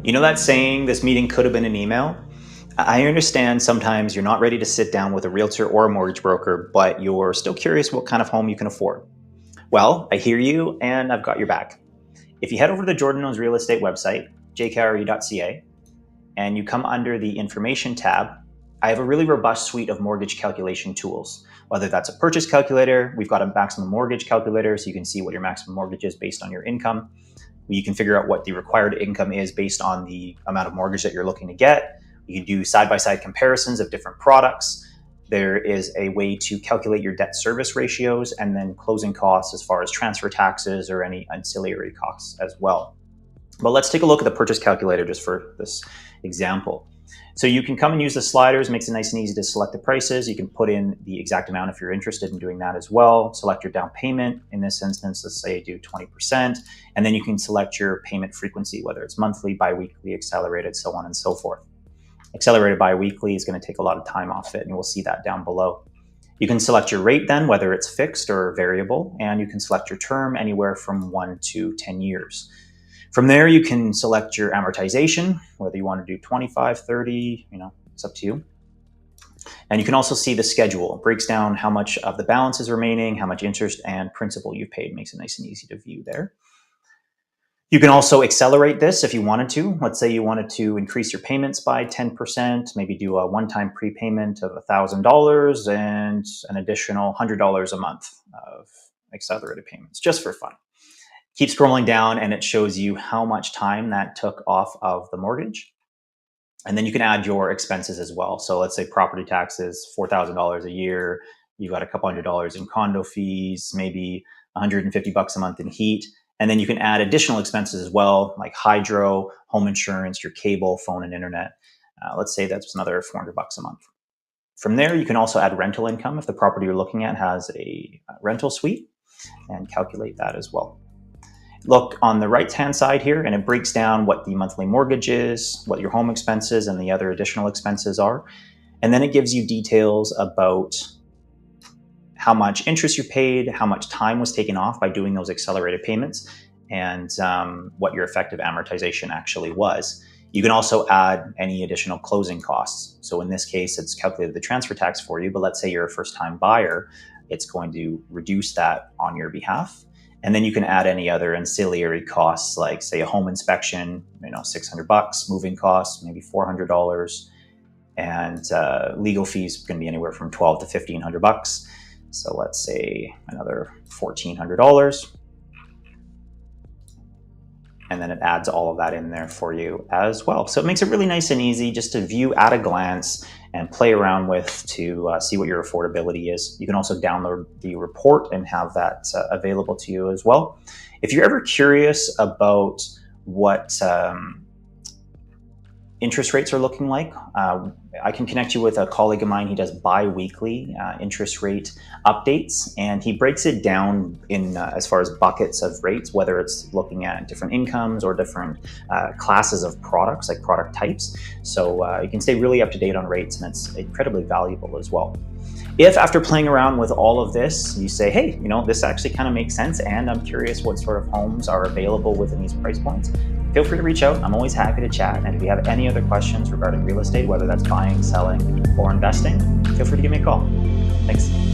You know that saying, this meeting could have been an email? I understand sometimes you're not ready to sit down with a realtor or a mortgage broker, but you're still curious what kind of home you can afford. Well, I hear you and I've got your back. If you head over to the Jordan Owns Real Estate website, jkre.ca, and you come under the information tab, I have a really robust suite of mortgage calculation tools. Whether that's a purchase calculator, we've got a maximum mortgage calculator so you can see what your maximum mortgage is based on your income. You can figure out what the required income is based on the amount of mortgage that you're looking to get. You can do side-by-side comparisons of different products. There is a way to calculate your debt service ratios and then closing costs as far as transfer taxes or any ancillary costs as well. But let's take a look at the purchase calculator just for this example. So you can come and use the sliders, makes it nice and easy to select the prices. You can put in the exact amount if you're interested in doing that as well. Select your down payment. In this instance, let's say do 20%. And then you can select your payment frequency, whether it's monthly, biweekly, accelerated, so on and so forth. Accelerated biweekly is going to take a lot of time off it, and we'll see that down below. You can select your rate then, whether it's fixed or variable, and you can select your term anywhere from 1 to 10 years. From there, you can select your amortization, whether you want to do 25, 30, it's up to you. And you can also see the schedule. It breaks down how much of the balance is remaining, how much interest and principal you've paid. Makes it nice and easy to view there. You can also accelerate this if you wanted to. Let's say you wanted to increase your payments by 10%, maybe do a one-time prepayment of $1,000 and an additional $100 a month of accelerated payments, just for fun. Keep scrolling down and it shows you how much time that took off of the mortgage. And then you can add your expenses as well. So let's say property taxes, $4,000 a year. You've got a couple $100 in condo fees, maybe $150 a month in heat. And then you can add additional expenses as well, like hydro, home insurance, your cable, phone, and internet. Let's say that's another $400 a month. From there, you can also add rental income if the property you're looking at has a rental suite, and calculate that as well. Look on the right-hand side here, and it breaks down what the monthly mortgage is, what your home expenses and the other additional expenses are. And then it gives you details about how much interest you paid, how much time was taken off by doing those accelerated payments, and what your effective amortization actually was. You can also add any additional closing costs. So in this case, it's calculated the transfer tax for you, but let's say you're a first-time buyer, it's going to reduce that on your behalf. And then you can add any other ancillary costs, like say a home inspection, $600, moving costs, maybe $400, and legal fees can be anywhere from $1,200 to $1,500. So let's say another $1,400. And then it adds all of that in there for you as well. So it makes it really nice and easy just to view at a glance and play around with to see what your affordability is. You can also download the report and have that available to you as well. If you're ever curious about what interest rates are looking like, I can connect you with a colleague of mine. He does bi-weekly interest rate updates, and he breaks it down in as far as buckets of rates, whether it's looking at different incomes or different classes of products, like product types. So you can stay really up to date on rates, and it's incredibly valuable as well. If after playing around with all of this, you say, hey, this actually kind of makes sense, and I'm curious what sort of homes are available within these price points, feel free to reach out. I'm always happy to chat. And if you have any other questions regarding real estate, whether that's buying, selling, or investing, feel free to give me a call. Thanks.